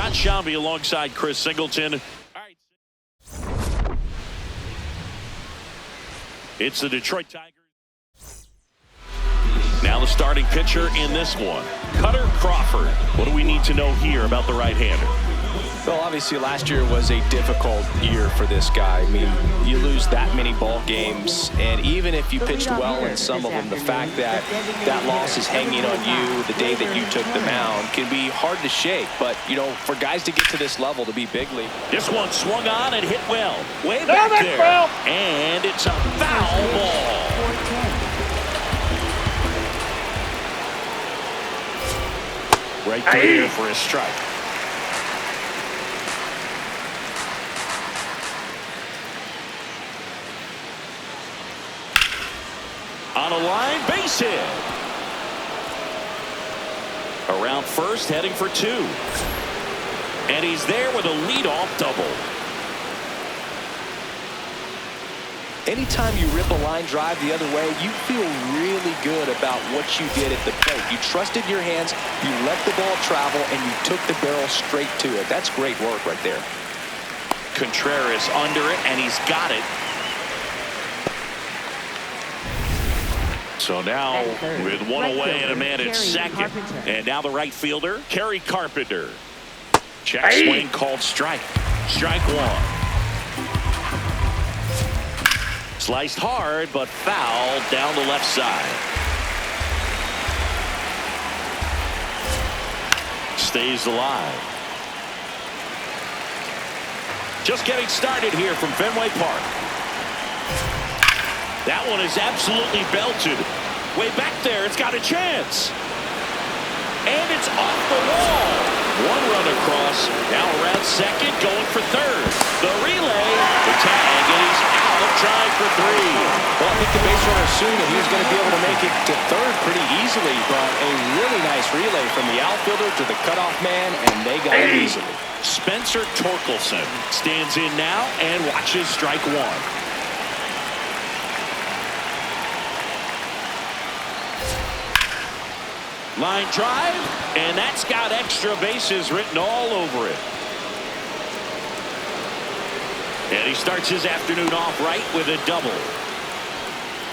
Jon Sciambi alongside Chris Singleton. All right. It's the Detroit Tigers. Now the starting pitcher in this one, Kutter Crawford. What do we need to know here about the right-hander? Well, obviously last year was a difficult year for this guy. I mean, you lose that many ball games, and even if you pitched well in some of them, the fact that that loss is hanging on you the day that you took the mound can be hard to shake. But, you know, for guys to get to this level, to be big league. This one swung on and hit well. Way back there. And it's a foul ball. Right there for a strike. On a line, base hit. Around first, heading for two. And he's there with a leadoff double. Anytime you rip a line drive the other way, you feel really good about what you did at the plate. You trusted your hands, you let the ball travel, and you took the barrel straight to it. That's great work right there. Contreras under it, and he's got it. So now with one away and a man at second. And now the right fielder, Kerry Carpenter. Check swing called strike. Strike one. Sliced hard, but foul down the left side. Stays alive. Just getting started here from Fenway Park. That one is absolutely belted. Way back there, it's got a chance. And it's off the wall. One run across. Now around second, going for third. The relay, the tag, and he's out, trying for three. Well, I think the base runner assumed that he was going to be able to make it to third pretty easily, but a really nice relay from the outfielder to the cutoff man, and they got it easily. Spencer Torkelson stands in now and watches strike one. Line drive, and that's got extra bases written all over it. And he starts his afternoon off right with a double.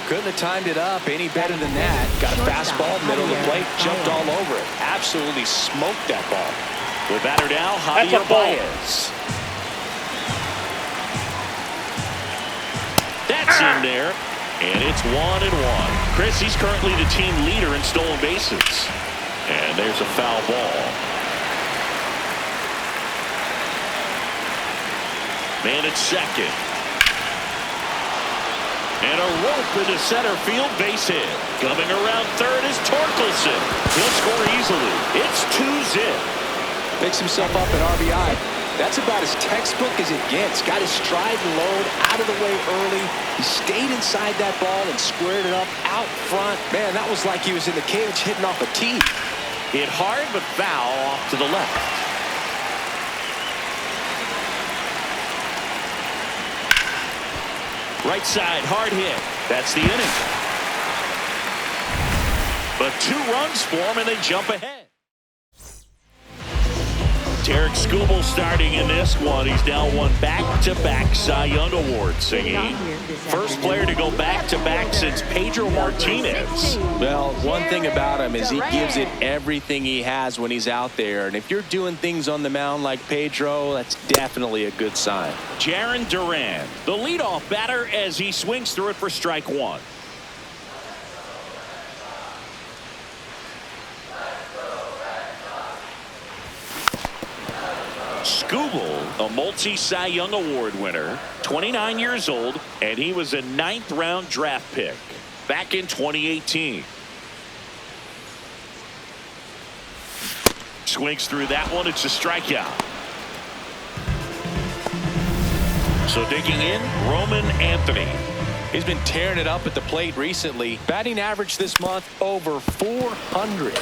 Couldn't have timed it up any better than that. Got a fastball, middle of the plate, jumped all over it. Absolutely smoked that ball. The batter now, Javier Baez. That's in there. And it's 1-1. Chris, he's currently the team leader in stolen bases. And there's a foul ball. Man at second. And a rope into center field, base hit. Coming around third is Torkelson. He'll score easily. It's 2-zip. Picks himself up at RBI. That's about as textbook as it gets. Got his stride and load out of the way early. He stayed inside that ball and squared it up out front. Man, that was like he was in the cage hitting off a tee. Hit hard but foul off to the left. Right side, hard hit. That's the inning. But 2 runs for him and they jump ahead. Tarik Skubal starting in this one. He's now won back-to-back Cy Young Award singing. First player to go back-to-back since Pedro Martinez. Well, one thing about him is he gives it everything he has when he's out there. And if you're doing things on the mound like Pedro, that's definitely a good sign. Jarren Duran, the leadoff batter as he swings through it for strike one. Skubal, a multi-Cy Young Award winner, 29 years old, and he was a 9th-round draft pick back in 2018. Swings through that one. It's a strikeout. So digging in, Roman Anthony. He's been tearing it up at the plate recently. Batting average this month over 400.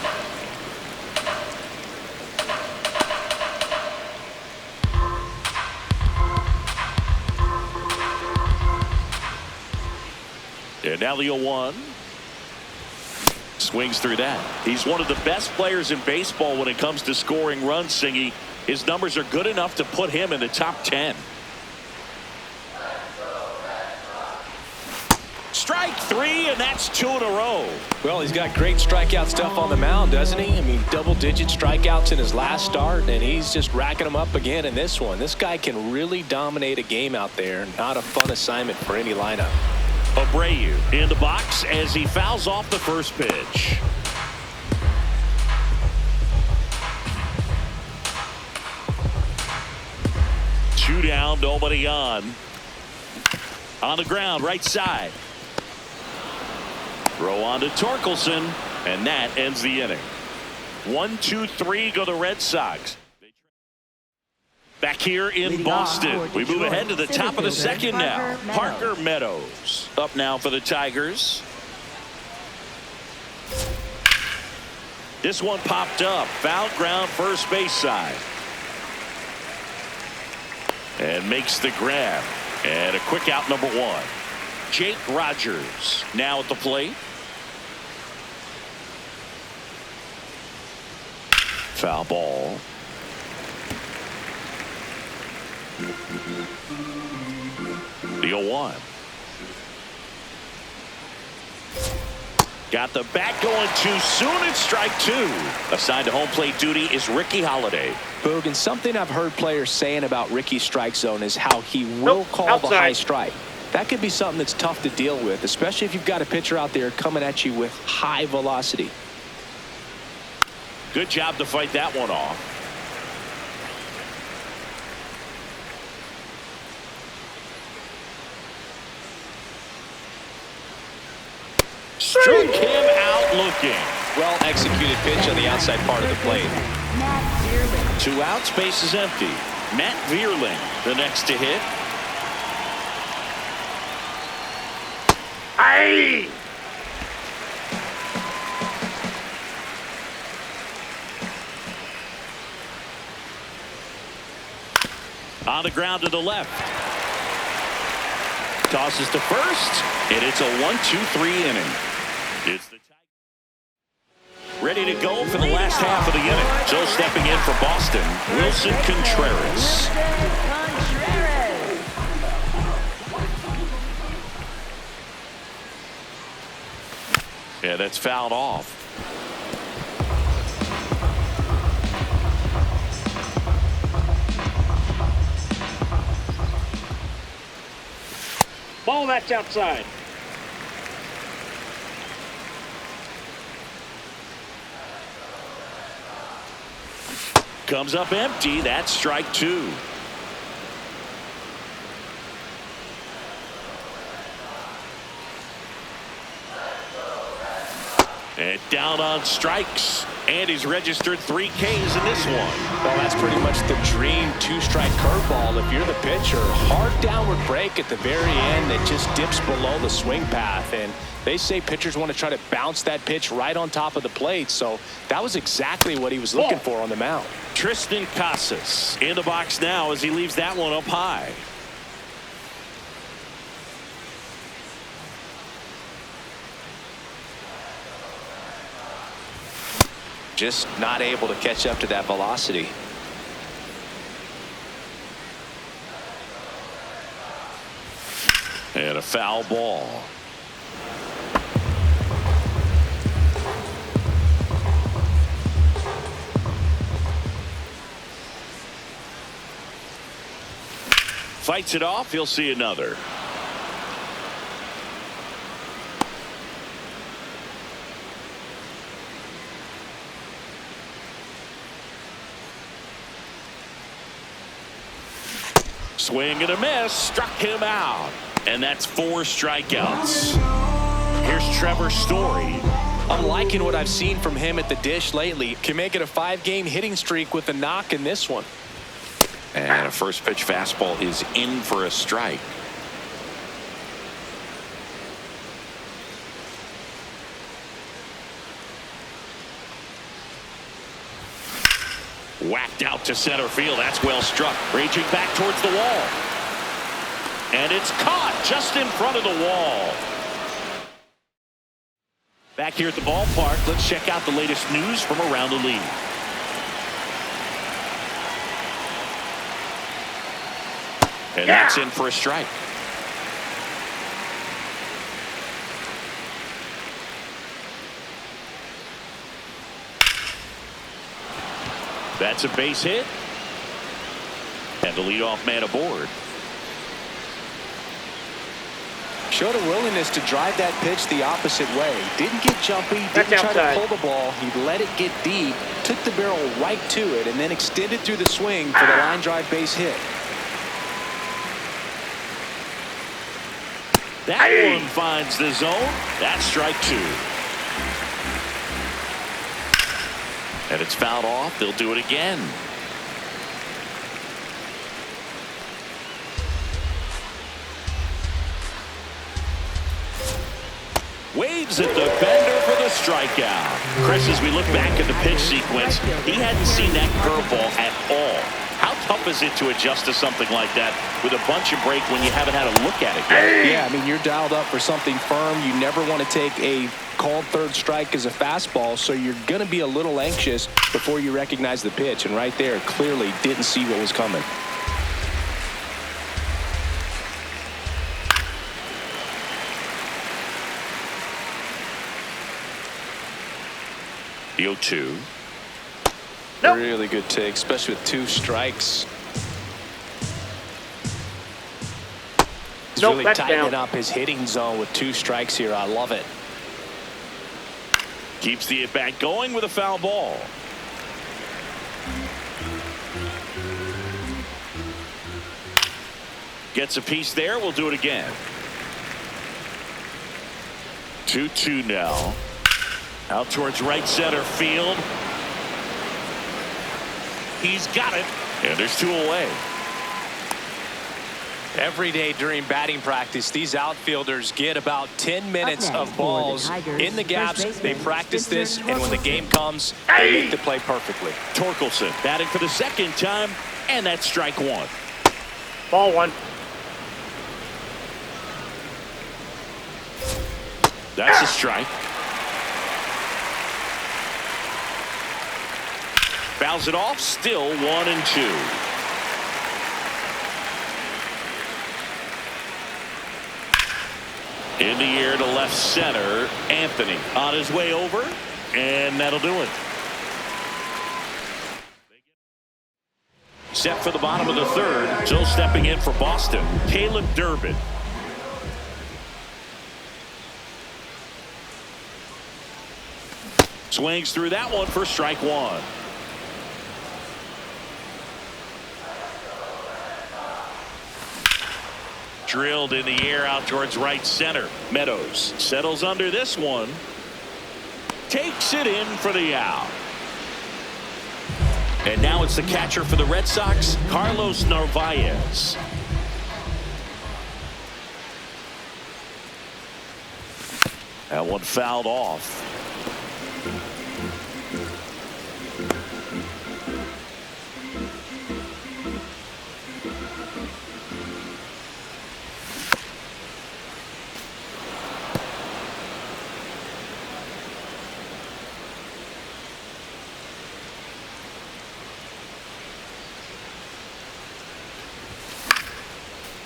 And now the 0-1. Swings through that. He's one of the best players in baseball when it comes to scoring runs, Singy. His numbers are good enough to put him in the top 10. Strike three, and that's 2 in a row. Well, he's got great strikeout stuff on the mound, doesn't he? I mean, double-digit strikeouts in his last start, and he's just racking them up again in this one. This guy can really dominate a game out there. Not a fun assignment for any lineup. Abreu in the box as he fouls off the first pitch. Two down, nobody on. On the ground, right side. Throw on to Torkelson, and that ends the inning. 1, 2, 3 go the Red Sox. Back here in Boston, we move ahead to the top of the second now. Parker Meadows up now for the Tigers. This one popped up. Foul ground, first base side. And makes the grab. And a quick out, number 1. Jake Rogers now at the plate. Foul ball. The 0-1. Got the bat going too soon. It's strike 2. Assigned to home plate duty is Ricky Holiday. Boog, and something I've heard players saying about Ricky's strike zone is how he will call the high strike. That could be something that's tough to deal with, especially if you've got a pitcher out there coming at you with high velocity. Good job to fight that one off. Struck him out looking. Well executed pitch on the outside part of the plate. 2 outs, base is empty. Matt Vierling the next to hit. Aye! On the ground to the left. Tosses to first, and it's a 1-2-3 inning. It's the ready to go for the last half of the inning. So stepping in for Boston, Wilson Contreras. Yeah, that's fouled off. Ball, that's outside. Comes up empty. That's strike 2. And down on strikes. And he's registered 3 Ks in this one. Well, that's pretty much the dream 2-strike curveball if you're the pitcher. Hard downward break at the very end that just dips below the swing path. And they say pitchers want to try to bounce that pitch right on top of the plate. So that was exactly what he was looking for on the mound. Tristan Casas in the box now as he leaves that one up high. Just not able to catch up to that velocity. And a foul ball. Fights it off. He'll see another. Swing and a miss. Struck him out. And that's 4 strikeouts. Here's Trevor Story. I'm liking what I've seen from him at the dish lately. Can make it a 5-game hitting streak with a knock in this one. And a first pitch fastball is in for a strike. Whacked out to center field. That's well struck. Raging back towards the wall. And it's caught just in front of the wall. Back here at the ballpark, let's check out the latest news from around the league. And that's in for a strike. That's a base hit. And the leadoff man aboard. Showed a willingness to drive that pitch the opposite way. Didn't get jumpy, didn't try to pull the ball. He let it get deep, took the barrel right to it, and then extended through the swing for the line drive base hit. That one finds the zone. That's strike two. And it's fouled off. They'll do it again. Waves at the bender for the strikeout. Chris, as we look back at the pitch sequence, he hadn't seen that curveball at all. How tough is it to adjust to something like that with a bunch of break when you haven't had a look at it yet? Yeah, I mean, you're dialed up for something firm. You never want to take a called third strike as a fastball, so you're going to be a little anxious before you recognize the pitch. And right there, clearly didn't see what was coming. The 0-2. Nope. Really good take, especially with two strikes. He's really tightening up his hitting zone with two strikes here. I love it. Keeps the at-bat going with a foul ball. Gets a piece there. We'll do it again. 2-2 now. Out towards right center field. He's got it. And there's two away. Every day during batting practice, these outfielders get about 10 minutes of balls in the gaps. They practice this, and when the game comes, they make the play perfectly. Torkelson batting for the second time, and that's strike one. Ball one. That's a strike. Fouls it off, still 1-2. In the air to left center, Anthony on his way over, and that'll do it. Set for the bottom of the third, so stepping in for Boston, Caleb Durbin. Swings through that one for strike one. Drilled in the air out towards right center. Meadows settles under this one. Takes it in for the out. And now it's the catcher for the Red Sox, Carlos Narvaez. That one fouled off.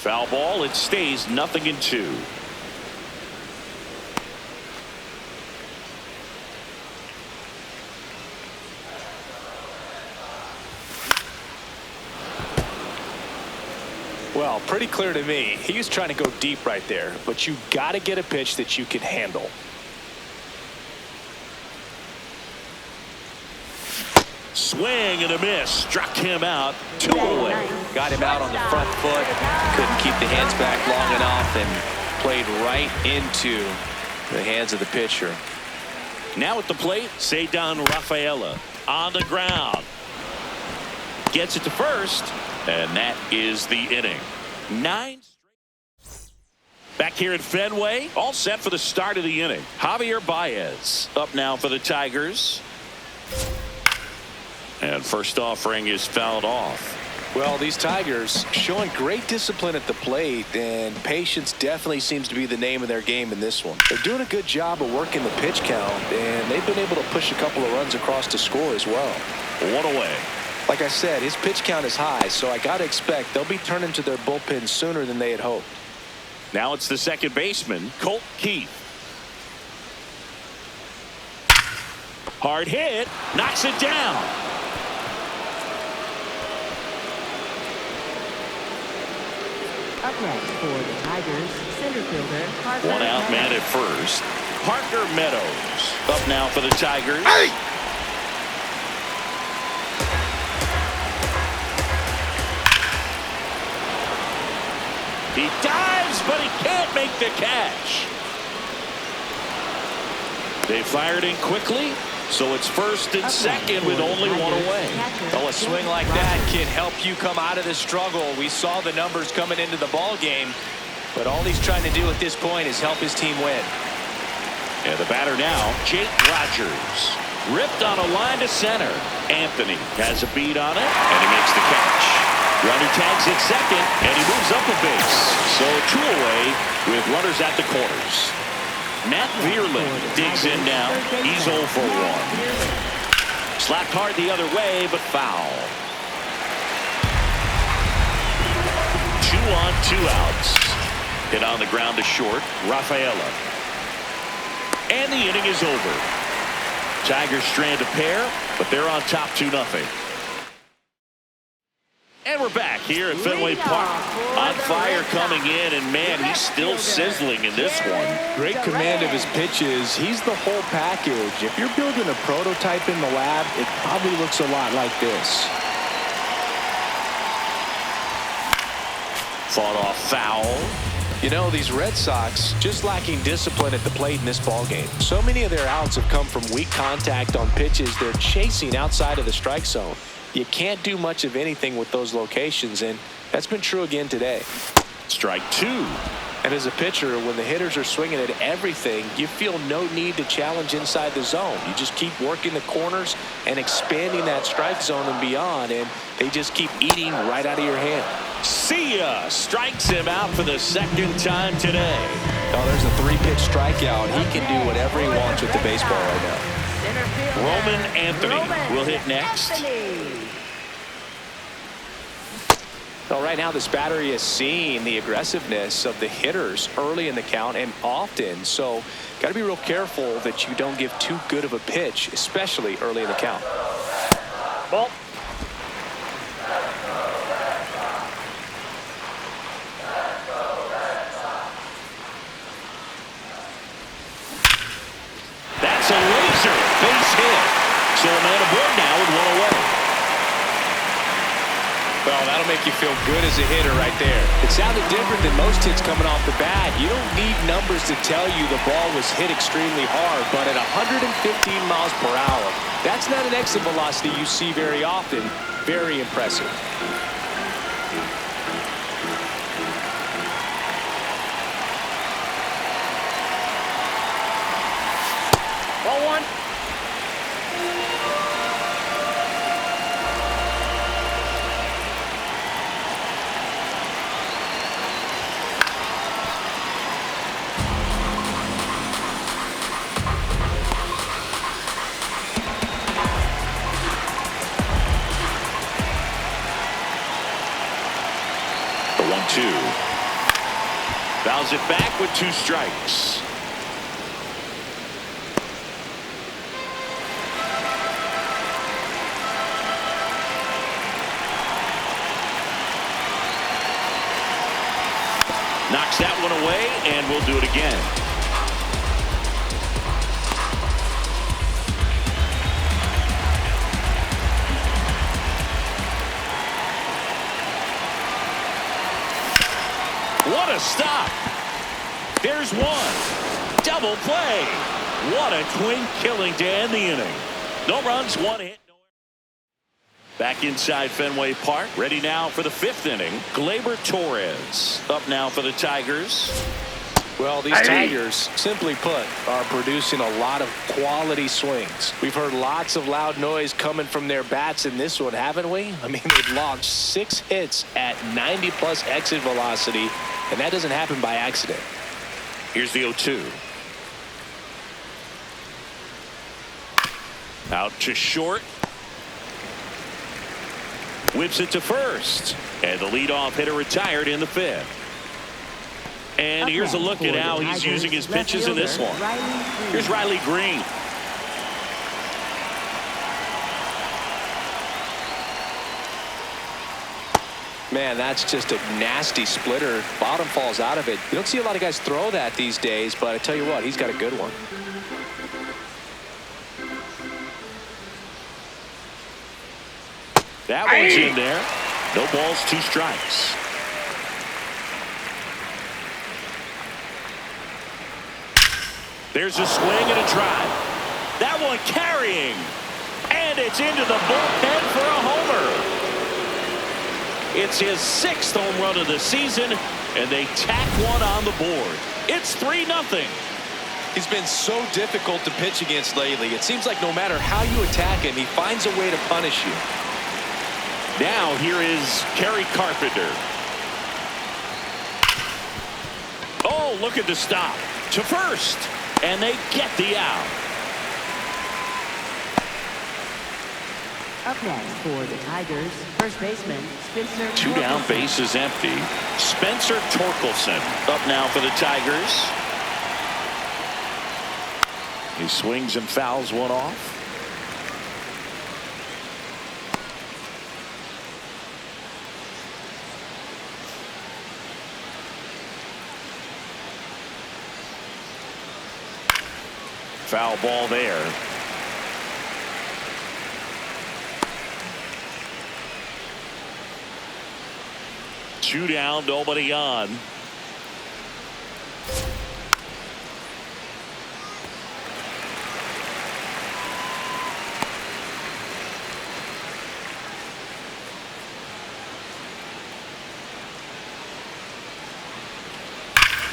Foul ball. It stays 0-2. Well, pretty clear to me. He was trying to go deep right there, but you got to get a pitch that you can handle. Swing and a miss. Struck him out. 2 away. Got him out on the front foot. Couldn't keep the hands back long enough and played right into the hands of the pitcher. Now at the plate, Ceddanne Rafaela on the ground. Gets it to first, and that is the inning. 9 straight. Back here at Fenway, all set for the start of the inning. Javier Baez up now for the Tigers. And first offering is fouled off. Well, these Tigers showing great discipline at the plate, and patience definitely seems to be the name of their game in this one. They're doing a good job of working the pitch count, and they've been able to push a couple of runs across to score as well. 1 away. Like I said, his pitch count is high, so I got to expect they'll be turning to their bullpen sooner than they had hoped. Now it's the second baseman, Colt Keith. Hard hit, knocks it down. Up next for the Tigers, center fielder Parker One out Meadows. man at first. Parker Meadows up now for the Tigers. Hey! He dives, but he can't make the catch. They fired in quickly, so it's first and second with only one away. Well, a swing like that can help you come out of the struggle. We saw the numbers coming into the ball game, but all he's trying to do at this point is help his team win. And the batter now, Jake Rogers. Ripped on a line to center. Anthony has a beat on it, and he makes the catch. Runner tags at second, and he moves up a base. So 2 away with runners at the corners. Matt Vierling digs in now. He's 0 for 1. Slapped hard the other way, but foul. 2 on, 2 outs. Hit on the ground to short. Rafaela. And the inning is over. Tigers strand a pair, but they're on top 2-0. And we're back here at Fenway Park. On fire coming in, and man, he's still sizzling in this one. Great command of his pitches. He's the whole package. If you're building a prototype in the lab, it probably looks a lot like this. Fought off foul. You know, these Red Sox just lacking discipline at the plate in this ballgame. So many of their outs have come from weak contact on pitches they're chasing outside of the strike zone. You can't do much of anything with those locations, and that's been true again today. Strike 2. And as a pitcher, when the hitters are swinging at everything, you feel no need to challenge inside the zone. You just keep working the corners and expanding that strike zone and beyond, and they just keep eating right out of your hand. See ya! Strikes him out for the second time today. Oh, there's a 3-pitch strikeout. He can do whatever he wants with the baseball right now. Roman Anthony will hit next. Well, right now this battery is seeing the aggressiveness of the hitters early in the count and often, so got to be real careful that you don't give too good of a pitch, especially early in the count. Ball. That's a laser base hit. So a man aboard now with 1 away. Well, that'll make you feel good as a hitter right there. It sounded different than most hits coming off the bat. You don't need numbers to tell you the ball was hit extremely hard, but at 115 miles per hour, that's not an exit velocity you see very often. Very impressive. Ball 1. The 1-2. Fouls it back with 2 strikes. Knocks that one away, and we'll do it again. What a stop. There's 1. Double play. What a twin killing to end the inning. No runs, 1 hit. Back inside Fenway Park. Ready now for the 5th inning. Gleyber Torres up now for the Tigers. Well, these Tigers, simply put, are producing a lot of quality swings. We've heard lots of loud noise coming from their bats in this one, haven't we? I mean, they've launched 6 hits at 90-plus exit velocity, and that doesn't happen by accident. Here's the 0-2. Out to short. Whips it to first. And the leadoff hitter retired in the 5th. And here's a look at how he's using his pitches in this one. Here's Riley Green. Man, that's just a nasty splitter. Bottom falls out of it. You don't see a lot of guys throw that these days, but I tell you what, he's got a good one. That one's in there. No balls, 2 strikes. There's a swing and a drive. That one carrying. And it's into the bullpen for a homer. It's his 6th home run of the season, and they tack one on the board. It's 3-0. He's been so difficult to pitch against lately. It seems like no matter how you attack him, he finds a way to punish you. Now here is Kerry Carpenter. Oh, look at the stop. To first. And they get the out. Up next for the Tigers, first baseman Spencer. 2 down, base is empty. Spencer Torkelson up now for the Tigers. He swings and fouls one off. Foul ball there. Two down, nobody on.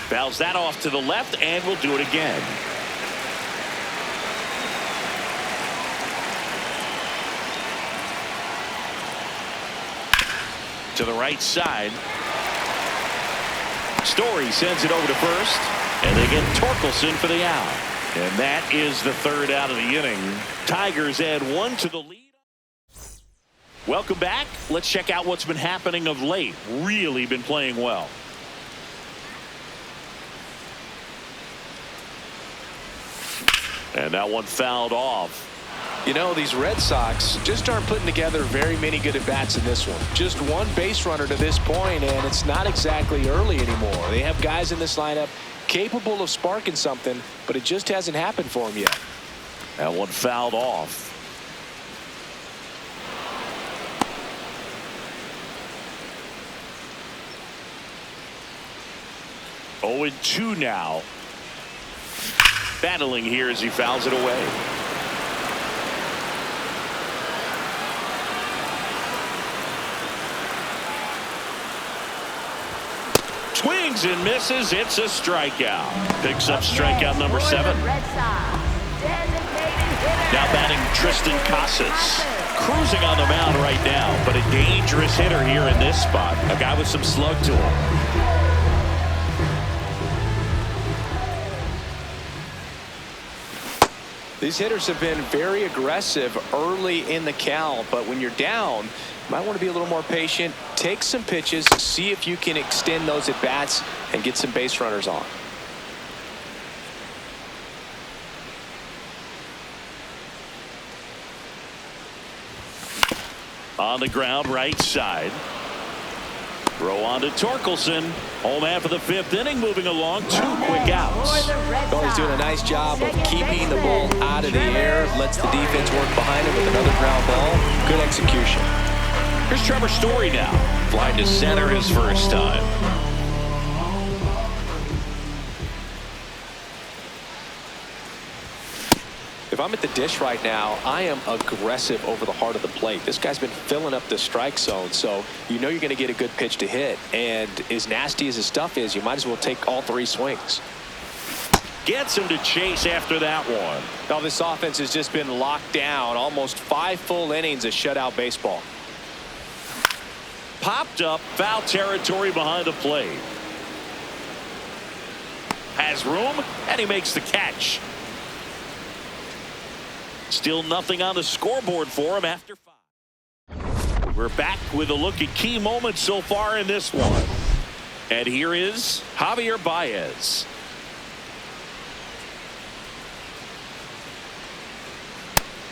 Fouls that off to the left, and we'll do it again. To the right side. Story sends it over to first, and they get Torkelson for the out. And that is the 3rd out of the inning. Tigers add 1 to the lead. Welcome back. Let's check out what's been happening of late. Really been playing well. And that one fouled off. You know, these Red Sox just aren't putting together very many good at-bats in this one. Just 1 base runner to this point, and it's not exactly early anymore. They have guys in this lineup capable of sparking something, but it just hasn't happened for them yet. That one fouled off. Oh, and 2 now. Battling here as he fouls it away. Swings and misses. It's a strikeout. Picks up strikeout number 7. Now batting Tristan Casas. Cruising on the mound right now, but a dangerous hitter here in this spot. A guy with some slug to him. These hitters have been very aggressive early in the count, but when you're down, you might want to be a little more patient. Take some pitches, see if you can extend those at bats and get some base runners on. On the ground, right side. Throw on to Torkelson. Home half of the 5th inning, moving along. 2 quick outs. Oh, he's doing a nice job of keeping the ball out of the air. Lets the defense work behind him with another ground ball. Good execution. Here's Trevor Story now. Flying to center his first time. If I'm at the dish right now, I am aggressive over the heart of the plate. This guy's been filling up the strike zone, so you know you're going to get a good pitch to hit. And as nasty as his stuff is, you might as well take all 3 swings. Gets him to chase after that one. Now this offense has just been locked down. Almost 5 full innings of shutout baseball. Popped up, foul territory behind the plate. Has room, and he makes the catch. Still nothing on the scoreboard for him after 5. We're back with a look at key moments so far in this one. And here is Javier Baez.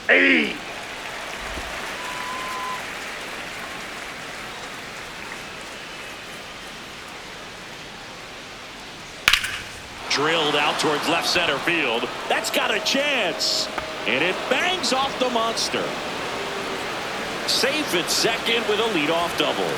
Hey! Drilled out towards left center field. That's got a chance. And it bangs off the monster. Safe at second with a leadoff double.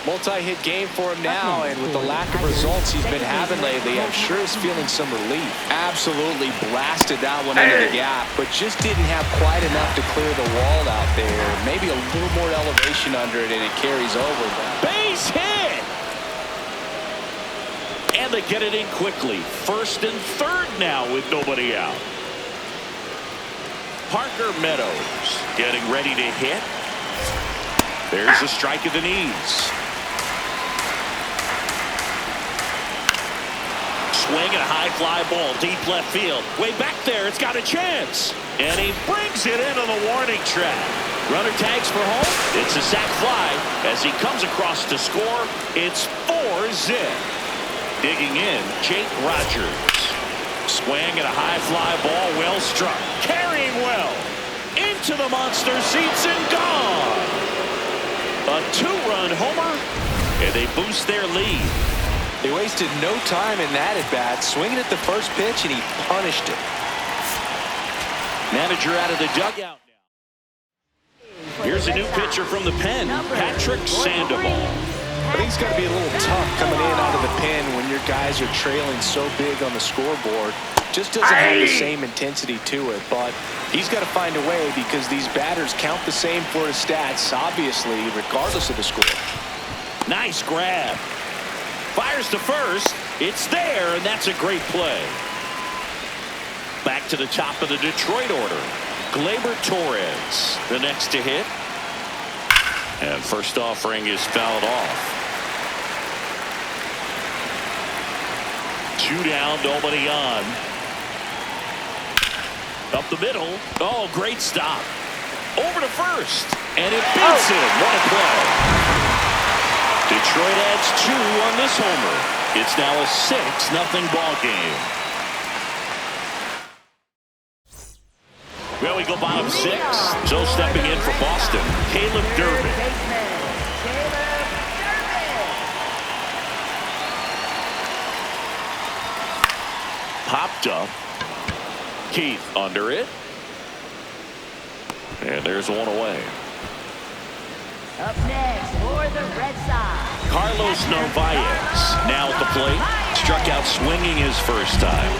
Multi-hit game for him now, and with the lack of results he's been having lately, I'm sure he's feeling some relief. Absolutely blasted that one into the gap, but just didn't have quite enough to clear the wall out there. Maybe a little more elevation under it, and it carries over. Base hit! And they get it in quickly. First and third now with nobody out. Parker Meadows getting ready to hit. There's a strike at the knees. Swing and a high fly ball, deep left field. Way back there, it's got a chance. And he brings it into the warning track. Runner tags for home. It's a sac fly as he comes across to score. It's 4-zip. Digging in, Jake Rogers. Swing and a high fly ball, well struck. Carrying well. Into the monster seats and gone. A 2-run homer, and they boost their lead. They wasted no time in that at-bat, swinging at the first pitch, and he punished it. Manager out of the dugout now. Here's a new pitcher from the pen, Patrick Sandoval. I think it's got to be a little tough coming in out of the pen when your guys are trailing so big on the scoreboard. Just doesn't have the same intensity to it, but he's got to find a way because these batters count the same for his stats, obviously, regardless of the score. Nice grab. Fires to first. It's there, and that's a great play. Back to the top of the Detroit order. Gleyber Torres, the next to hit. And first offering is fouled off. 2 down, nobody on. Up the middle. Oh, great stop. Over to first. And it beats him. What a play. Detroit adds 2 on this homer. It's now a 6-0 ball game. Well, we go bottom 6. So stepping in for Boston, Caleb Durbin. Popped up. Keith under it. And there's one away. Up next for the Red Sox, Carlos Narvaez now at the plate. Struck out swinging his first time.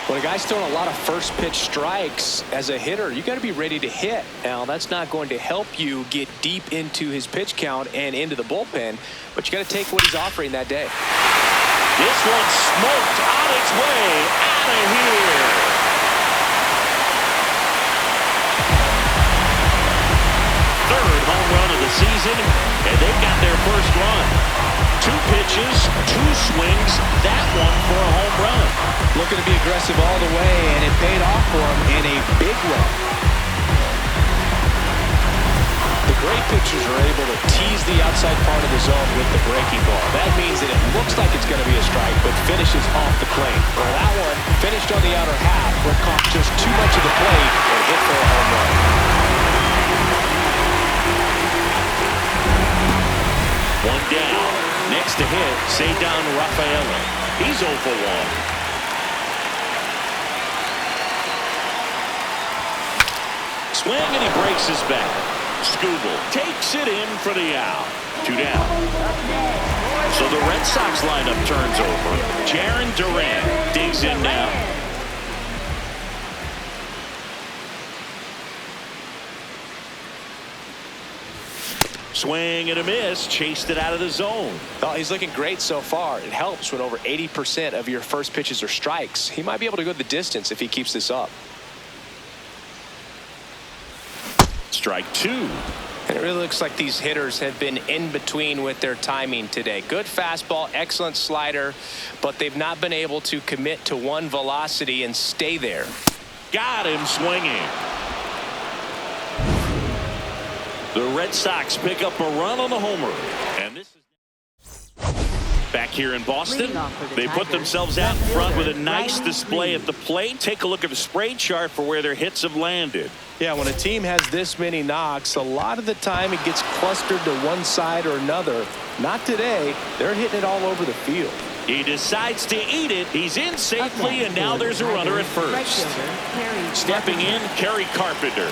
When a guy's throwing a lot of first pitch strikes as a hitter, you got to be ready to hit. Now, that's not going to help you get deep into his pitch count and into the bullpen, but you got to take what he's offering that day. This one smoked on its way out of here. Third home run of the season, and they've got their first run. 2 pitches, 2 swings, that one for a home run. Looking to be aggressive all the way, and it paid off for him in a big way. The great pitchers are able to tease the outside part of the zone with the breaking ball. That means that it looks like it's going to be a strike, but finishes off the plate. Well, that one finished on the outer half, but caught just too much of the plate and hit for a home run. One down. Next to hit, Ceddanne Rafaela. He's 0 for 1. Swing and he breaks his back. Skubal takes it in for the out. 2 down. So the Red Sox lineup turns over. Jarren Duran digs in now. Swing and a miss. Chased it out of the zone. Oh, he's looking great so far. It helps when over 80% of your first pitches are strikes. He might be able to go the distance if he keeps this up. Strike 2. And it really looks like these hitters have been in between with their timing today. Good fastball, excellent slider, but they've not been able to commit to one velocity and stay there. Got him swinging. The Red Sox pick up a run on the homer. And this is back here in Boston. They put themselves out in front with a nice display at the plate. Take a look at the spray chart for where their hits have landed. Yeah, when a team has this many knocks, a lot of the time it gets clustered to one side or another. Not today. They're hitting it all over the field. He decides to eat it. He's in safely, and now there's a runner at first. Stepping in, Kerry Carpenter.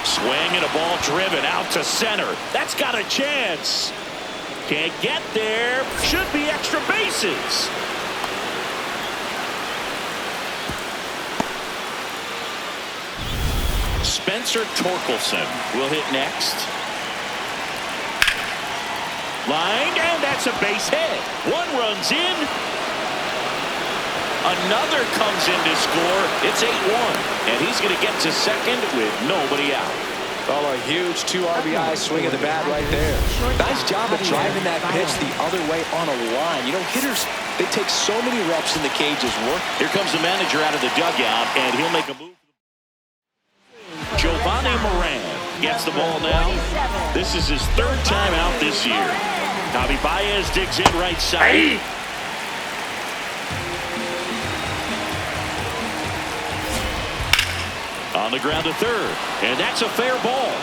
Swing and a ball driven out to center. That's got a chance. Can't get there. Should be extra bases. Spencer Torkelson will hit next. Lined, and that's a base hit. One runs in. Another comes in to score. It's 8-1, and he's going to get to second with nobody out. Oh, a huge 2 RBI swing of the bat right there. Nice job of driving that pitch the other way on a line. You know, hitters, they take so many reps in the cages. Here comes the manager out of the dugout, and he'll make a move. Giovanni Moran gets the ball now. This is his 3rd time out this year. Javi Baez digs in right side. On the ground to third, and that's a fair ball.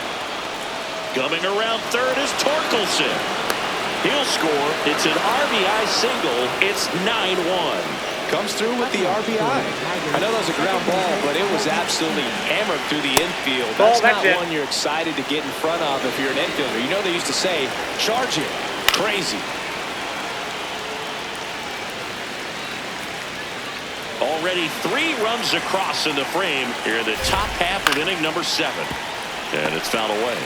Coming around third is Torkelson. He'll score. It's an RBI single. It's 9-1. Comes through with the RBI. I know that was a ground ball, but it was absolutely hammered through the infield. That's not one you're excited to get in front of if you're an infielder. You know they used to say, charge it. Crazy. Already 3 runs across in the frame here in the top half of inning number 7. And it's fouled away.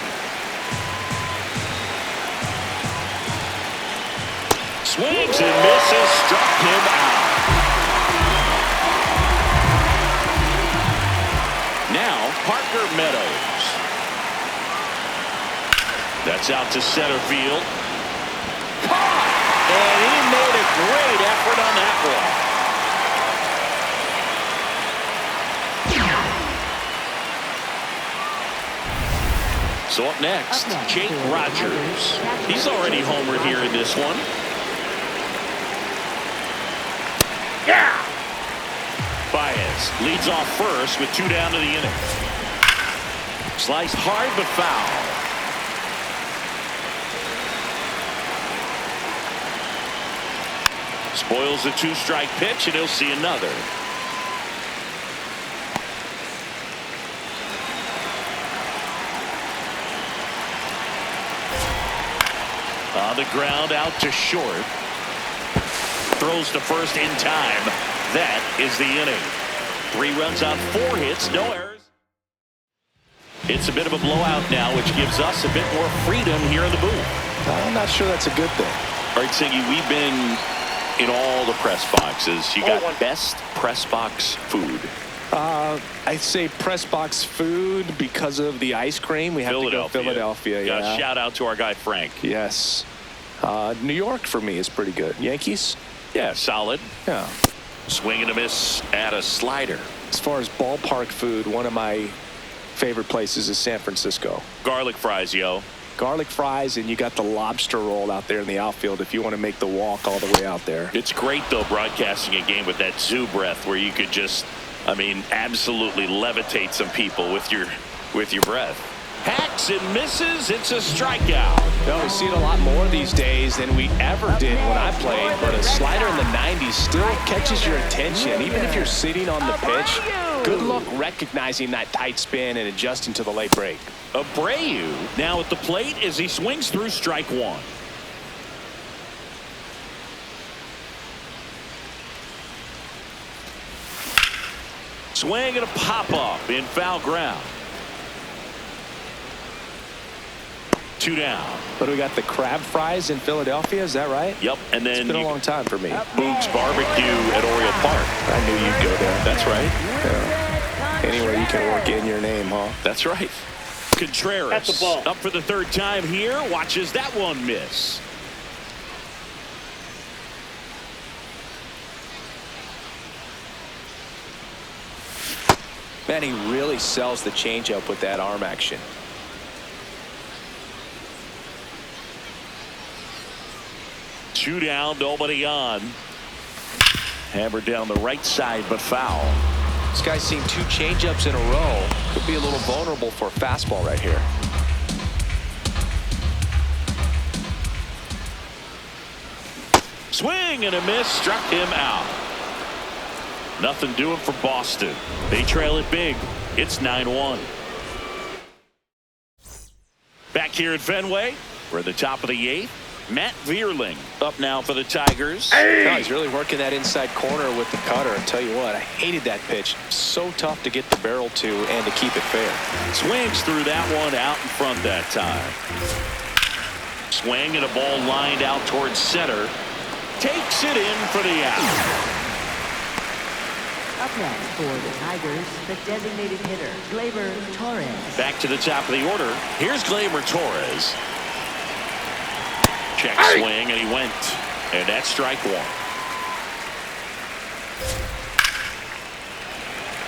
Swings and misses, struck him out. Now Parker Meadows. That's out to center field. Caught! And he made a great effort on that one. So up next, Jake Rogers. He's already homered here in this one. Yeah! Baez leads off first with 2 down to the inning. Sliced hard but foul. Spoils the 2-strike pitch, and he'll see another. On the ground out to short. Throws to first in time. That is the inning. 3 runs on 4 hits, no errors. It's a bit of a blowout now, which gives us a bit more freedom here in the booth. I'm not sure that's a good thing. All right, Siggy, we've been in all the press boxes. You got best press box food. I'd say press box food because of the ice cream. We have to go Philadelphia. Yeah. Shout out to our guy Frank. Yes. New York for me is pretty good. Yankees? Yeah, solid. Yeah. Swing and a miss at a slider. As far as ballpark food, one of my favorite places is San Francisco. Garlic fries, yo. Garlic fries, and you got the lobster roll out there in the outfield if you want to make the walk all the way out there. It's great, though, broadcasting a game with that zoo breath where you could just, I mean, absolutely levitate some people with your breath. Hacks and misses. It's a strikeout. No, we see it a lot more these days than we ever did when I played, but a slider in the 90s still catches your attention, even if you're sitting on the pitch. Good luck recognizing that tight spin and adjusting to the late break. Abreu now at the plate as he swings through strike 1. Swing and a pop-up in foul ground. 2 down. But we got the crab fries in Philadelphia, is that right? Yep, and then it's been a long time for me. Boog's Barbecue at Oriole Park. I knew you'd go there. That's right. Yeah. Anywhere you can work in your name, huh? That's right. Contreras At the ball. up for the third time here. Watches that one miss. Man, he really sells the changeup with that arm action. Two down, nobody on. Hammered down the right side, but foul. This guy's seen two changeups in a row. Could be a little vulnerable for a fastball right here. Swing and a miss, struck him out. Nothing doing for Boston. They trail it big. It's 9-1. Back here at Fenway, we're at the top of the 8th. Matt Vierling up now for the Tigers. No, he's really working that inside corner with the cutter. I tell you what, I hated that pitch. So tough to get the barrel to and to keep it fair. Swings through that one out in front that time. Swing and a ball lined out towards center. Takes it in for the out. Up next for the Tigers, the designated hitter, Gleyber Torres. Back to the top of the order. Here's Gleyber Torres. Check swing, and he went. And that's strike one.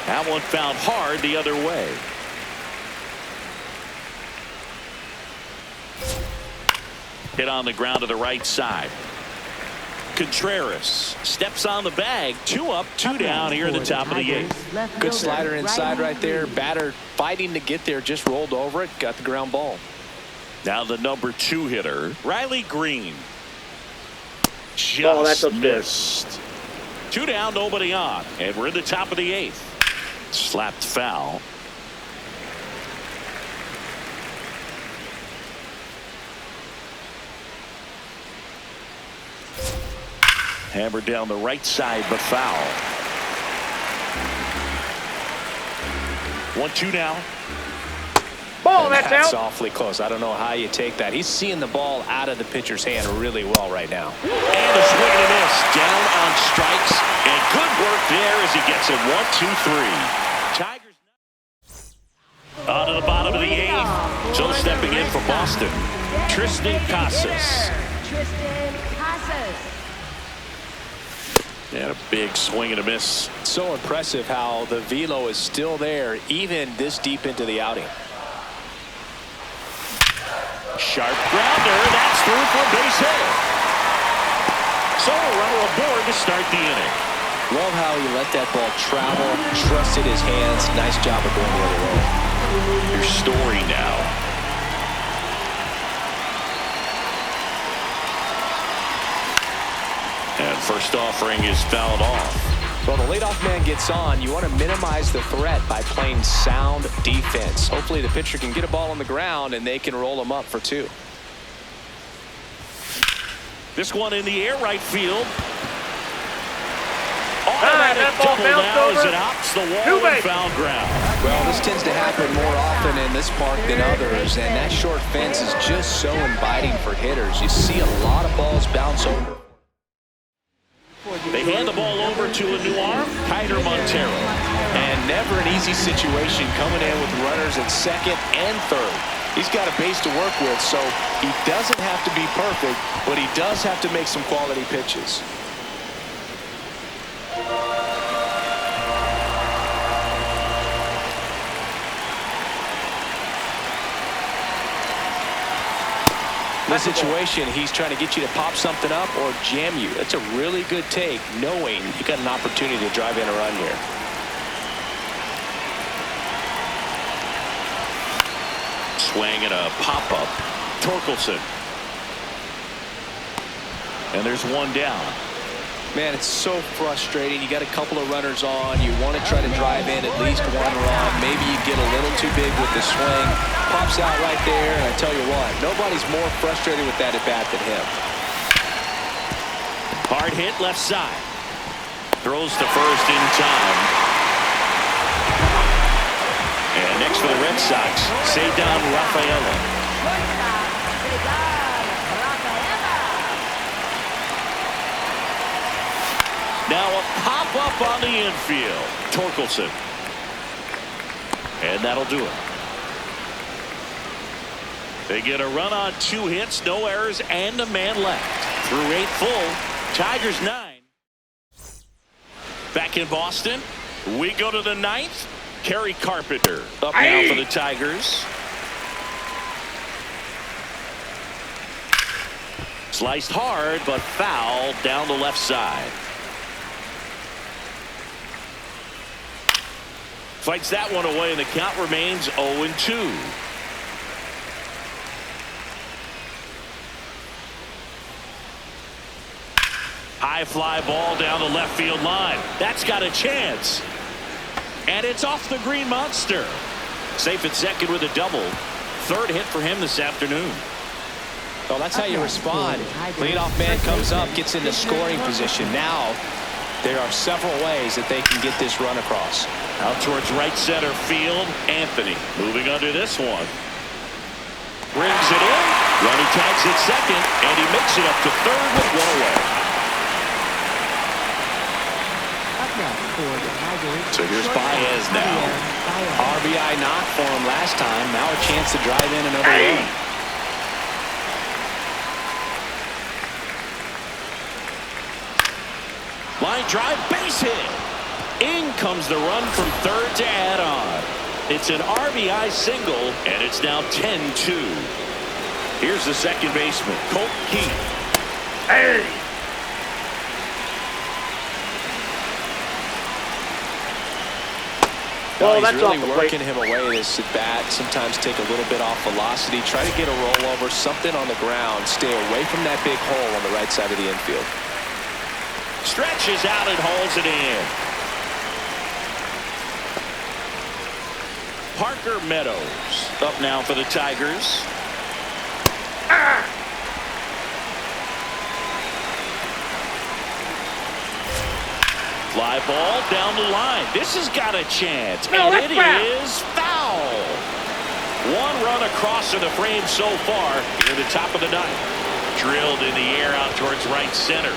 That one found hard the other way. Hit on the ground to the right side. Contreras steps on the bag. 2 up, 2 down here at the top of the 8th. Good slider inside right there. Batter fighting to get there, just rolled over it, got the ground ball. Now the number 2 hitter, Riley Green. Just missed. 2 down, nobody on. And we're in the top of the 8th. Slapped foul. Hammered down the right side, but foul. 1-2 now. Ball, that's out. Awfully close. I don't know how you take that. He's seeing the ball out of the pitcher's hand really well right now. And a swing and a miss. Down on strikes. And good work there as he gets it 1-2-3. Tigers on to the bottom of the 8th. So stepping in for Boston, Triston Casas. Triston Casas. And a big swing and a miss. So impressive how the velo is still there even this deep into the outing. Sharp grounder. That's through for a base hit. So a runner aboard to start the inning. Love how he let that ball travel, trusted his hands. Nice job of going the other way. Your story now. And first offering is fouled off. Well, the leadoff man gets on. You want to minimize the threat by playing sound defense. Hopefully the pitcher can get a ball on the ground and they can roll him up for 2. This one in the air, right field. That ball Double bounced now over. as it hops the wall and foul ground. Well, this tends to happen more often in this park than others, and that short fence is just so inviting for hitters. You see a lot of balls bounce over. They hand the ball over to a new arm, Kiner Montero. And never an easy situation coming in with runners at second and third. He's got a base to work with, so he doesn't have to be perfect, but he does have to make some quality pitches. In this situation, he's trying to get you to pop something up or jam you. That's a really good take, knowing you got an opportunity to drive in a run here. Swing and a pop-up. Torkelson. And there's one down. Man, it's so frustrating. You got a couple of runners on. You want to try to drive in at least one run. Maybe you get a little too big with the swing. Pops out right there, and I tell you what, nobody's more frustrated with that at bat than him. Hard hit left side. Throws to first in time. And next for the Red Sox, Ceddanne Rafaela. Now a pop-up on the infield. Torkelson. And that'll do it. They get a run on 2 hits, no errors, and a man left. Through 8 full, Tigers 9. Back in Boston, we go to the 9th. Kerry Carpenter up now for the Tigers. Sliced hard, but foul down the left side. Fights that one away, and the count remains 0-2. High fly ball down the left field line. That's got a chance. And it's off the Green Monster. Safe at second with a double. 3rd hit for him this afternoon. Well, that's how you respond. Leadoff man comes up, gets into scoring position. Now, there are several ways that they can get this run across. Out towards right center field. Anthony moving under this one. Brings it in. Runner tags at second, and he makes it up to 3rd with 1 away. So here's Baez now. RBI knock for him last time. Now a chance to drive in another run. Line drive, base hit. In comes the run from 3rd to add on. It's an RBI single, and it's now 10-2. Here's the second baseman, Colt Keith. Hey! Well, he's really working him away this at bat. Sometimes take a little bit off velocity. Try to get a rollover, something on the ground. Stay away from that big hole on the right side of the infield. Stretches out and holds it in. Parker Meadows up now for the Tigers. Fly ball down the line. This has got a chance. And it is foul. 1 run across to the frame so far near the top of the 9th. Drilled in the air out towards right center.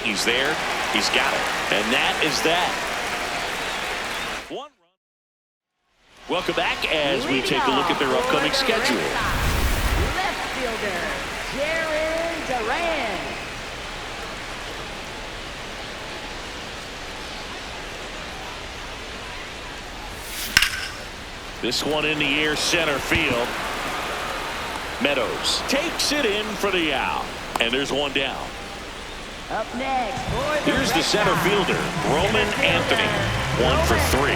He's there. He's got it. And that is that. 1 run. Welcome back as we take a look at their upcoming schedule. Left fielder, Jarren Duran. This one in the air, center field. Meadows takes it in for the out. And there's 1 down. Up next, here's the center fielder, Roman Anthony. 1 for 3.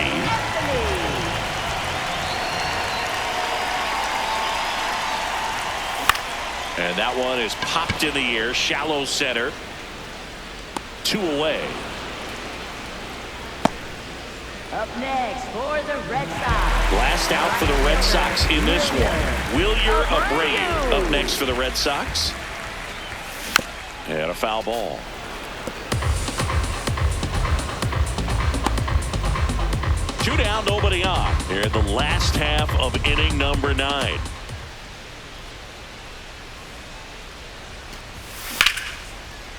And that one is popped in the air, shallow center. 2 away. Up next for the Red Sox. Blast out for the Red Sox in this one. Wilyer Abreu up next for the Red Sox. And a foul ball. Two down, nobody on. Here in the last half of inning number 9.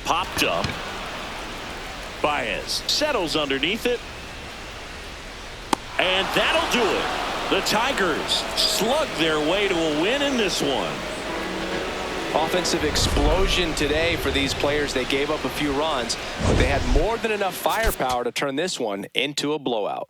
Popped up. Baez settles underneath it. And that'll do it. The Tigers slug their way to a win in this one. Offensive explosion today for these players. They gave up a few runs, but they had more than enough firepower to turn this one into a blowout.